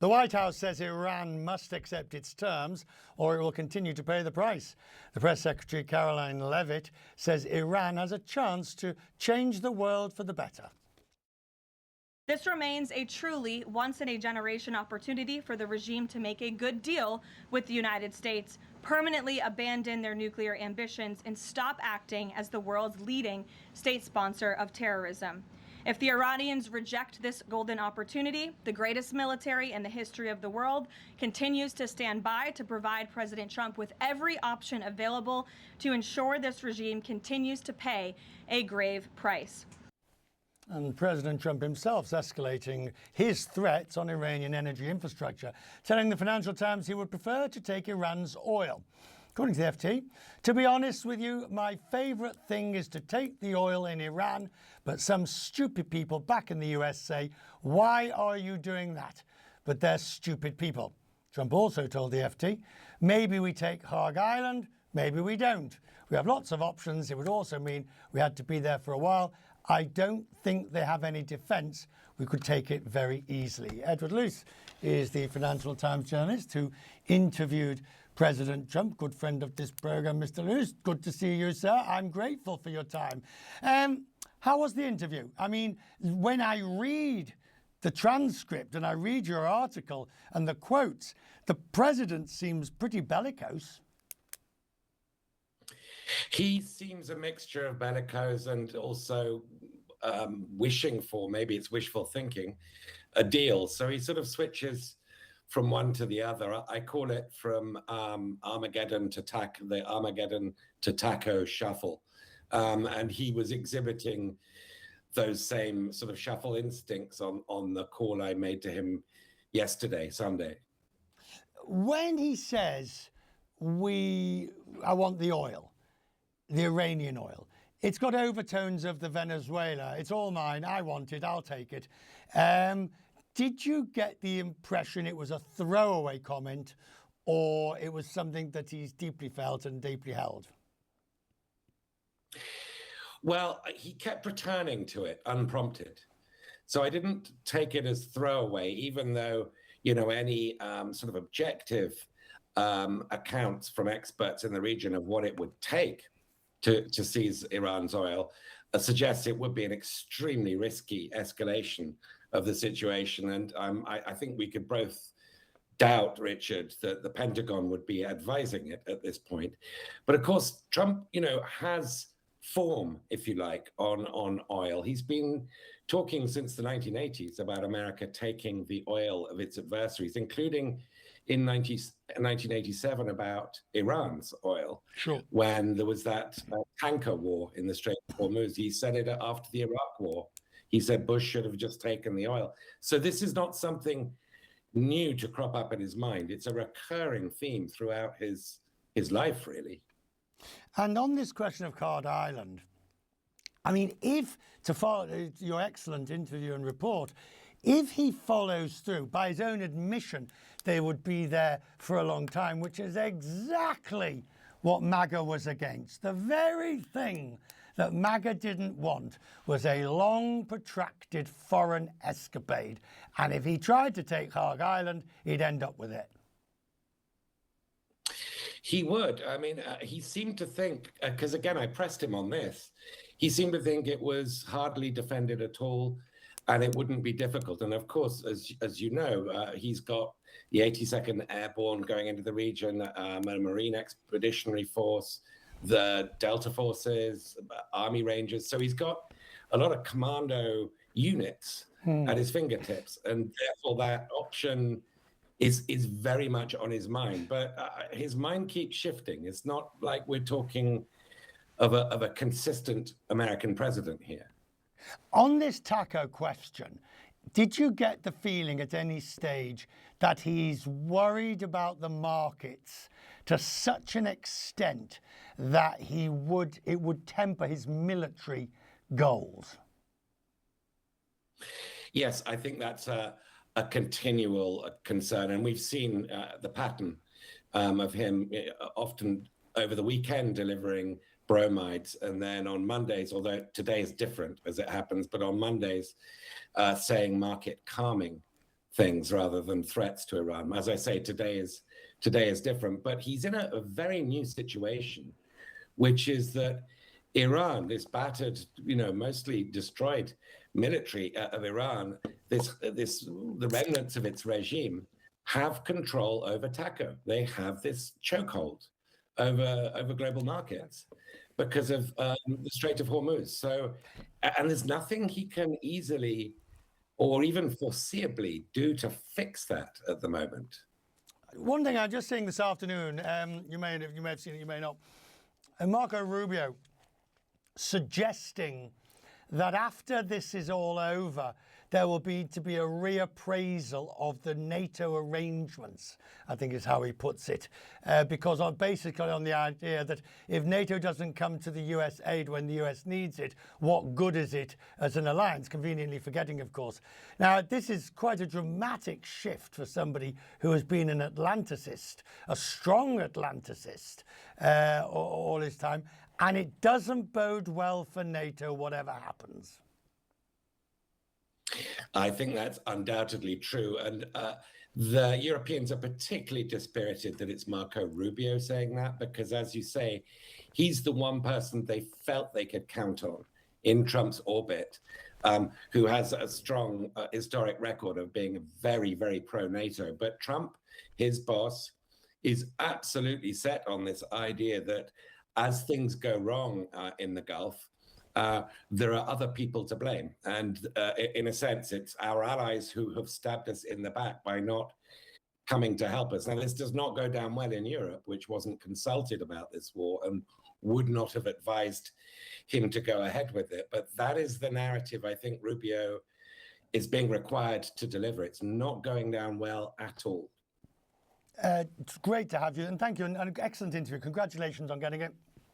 The White House says Iran must accept its terms or it will continue to pay the price. The press secretary, Caroline Leavitt, says Iran has a chance to change the world for the better. This remains a truly once-in-a-generation opportunity for the regime to make a good deal with the United States, permanently abandon their nuclear ambitions, and stop acting as the world's leading state sponsor of terrorism. If the Iranians reject this golden opportunity, the greatest military in the history of the world continues to stand by to provide President Trump with every option available to ensure this regime continues to pay a grave price. And President Trump himself's escalating his threats on Iranian energy infrastructure, telling the Financial Times he would prefer to take Iran's oil. According to the FT, to be honest with you, my favourite thing is to take the oil in Iran, but some stupid people back in the US say, why are you doing that? But they're stupid people. Trump also told the FT, maybe we take Hog Island, maybe we don't. We have lots of options. It would also mean we had to be there for a while. I don't think they have any defence. We could take it very easily. Ed Luce is the Financial Times journalist who interviewed President Trump, good friend of this programme, Mr. Luce. Good to see you, sir. I'm grateful for your time. How was the interview? I mean, when I read the transcript and I read your article and the quotes, the president seems pretty bellicose. He seems a mixture of bellicose and also wishing for, maybe it's wishful thinking, a deal. So he sort of switches from one to the other. I call it from Armageddon to taco shuffle. And he was exhibiting those same sort of shuffle instincts on the call I made to him yesterday, Sunday. When he says, I want the oil, the Iranian oil, it's got overtones of the Venezuela. It's all mine. I want it. I'll take it. Did you get the impression it was a throwaway comment or it was something that he's deeply felt and deeply held? Well, he kept returning to it unprompted. So I didn't take it as throwaway, even though, you know, any sort of objective accounts from experts in the region of what it would take to seize Iran's oil suggests it would be an extremely risky escalation of the situation. And I think we could both doubt, Richard, that the Pentagon would be advising it at this point. But of course, Trump, you know, has form, if you like, on oil. He's been talking since the 1980s about America taking the oil of its adversaries, including in 1987 about Iran's oil, sure, when there was that tanker war in the Strait of Hormuz. He said it after the Iraq war. He said Bush should have just taken the oil. So this is not something new to crop up in his mind. It's a recurring theme throughout his life, really. And on this question of Card Island, I mean, if, to follow your excellent interview and report, if he follows through, by his own admission, they would be there for a long time, which is exactly what MAGA was against. The very thing that MAGA didn't want was a long, protracted foreign escapade. And if he tried to take Hog Island, he'd end up with it. He would. I mean, he seemed to think, because again, I pressed him on this, he seemed to think it was hardly defended at all and it wouldn't be difficult. And of course, as you know, he's got the 82nd Airborne going into the region, a Marine Expeditionary Force, the Delta Forces, Army Rangers. So he's got a lot of commando units at his fingertips. And therefore that option is very much on his mind. But his mind keeps shifting. It's not like we're talking of a consistent American president here. On this taco question, did you get the feeling at any stage that he's worried about the markets to such an extent that it would temper his military goals? Yes, I think that's a continual concern. And we've seen the pattern of him often over the weekend delivering bromides, and then on Mondays, although today is different as it happens, but on Mondays saying market calming things rather than threats to Iran. As I say, today is different, but he's in a very new situation, which is that Iran, this battered, mostly destroyed military of Iran, the remnants of its regime have control over TACO. They have this chokehold over global markets because of the Strait of Hormuz. So, and there's nothing he can easily or even foreseeably do to fix that at the moment. One thing I'm just seeing this afternoon, you may have seen it, you may not. Marco Rubio suggesting that after this is all over, there will be to be a reappraisal of the NATO arrangements, I think is how he puts it, because basically on the idea that if NATO doesn't come to the US aid when the US needs it, what good is it as an alliance? Conveniently forgetting, of course. Now, this is quite a dramatic shift for somebody who has been an Atlanticist, a strong Atlanticist all his time, and it doesn't bode well for NATO, whatever happens. I think that's undoubtedly true. And the Europeans are particularly dispirited that it's Marco Rubio saying that, because, as you say, he's the one person they felt they could count on in Trump's orbit, who has a strong historic record of being very, very pro-NATO. But Trump, his boss, is absolutely set on this idea that as things go wrong in the Gulf, there are other people to blame. And in a sense, it's our allies who have stabbed us in the back by not coming to help us. Now, this does not go down well in Europe, which wasn't consulted about this war and would not have advised him to go ahead with it. But that is the narrative I think Rubio is being required to deliver. It's not going down well at all. It's great to have you, and thank you, and an excellent interview. Congratulations on getting it.